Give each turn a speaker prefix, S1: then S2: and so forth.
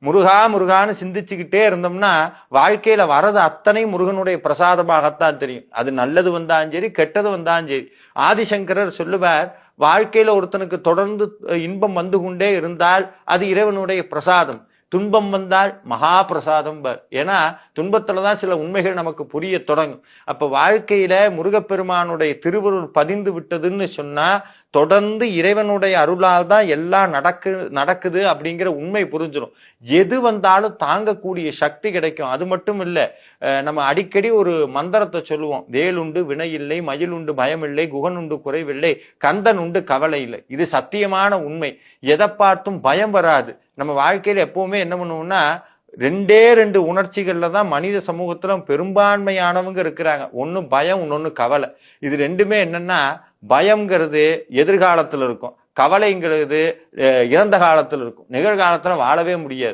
S1: முருகா முருகான்னு சிந்திச்சுக்கிட்டே இருந்தோம்னா வாழ்க்கையில வரது அத்தனை முருகனுடைய பிரசாதமாகத்தான் தெரியும். அது நல்லது வந்தாலும் சரி, கெட்டது வந்தாலும் சரி. ஆதிசங்கரர் சொல்லுவார், வாழ்க்கையில ஒருத்தனுக்கு தொடர்ந்து இன்பம் வந்து கொண்டே இருந்தால் அது இறைவனுடைய பிரசாதம். துன்பம் வந்தால் மகா பிரசாதம். ஏன்னா துன்பத்துலதான் சில உண்மைகள் நமக்கு புரிய தொடங்கும். அப்ப வாழ்க்கையில முருகப்பெருமானுடைய திருவருள் பதிந்து விட்டதுன்னு சொன்னா தொடர்ந்து இறைவனுடைய அருளால் தான் எல்லாம் நடக்குது அப்படிங்கிற உண்மை புரிஞ்சிடும். எது வந்தாலும் தாங்கக்கூடிய சக்தி கிடைக்கும். அது மட்டும் இல்ல, நம்ம அடிக்கடி ஒரு மந்திரத்தை சொல்லுவோம், வேலுண்டு வினை இல்லை, மயில் உண்டு பயம் இல்லை, குகன் உண்டு குறைவில்லை, கந்தன் உண்டு கவலை இல்லை. இது சத்தியமான உண்மை. எதை பார்த்தும் பயம் வராது. நம்ம வாழ்க்கையில எப்பவுமே என்ன பண்ணுவோம்னா, ரெண்டே ரெண்டு உணர்ச்சிகள்ல தான் மனித சமூகத்துல பெரும்பான்மையானவங்க இருக்கிறாங்க. ஒன்னு பயம், இன்னொன்னு கவலை. இது ரெண்டுமே என்னன்னா, பயம்ங்கிறது எதிர்காலத்துல இருக்கும், கவலைங்கிறது இறந்த காலத்துல இருக்கும். நிகழ்காலத்துல வாழவே முடியாது.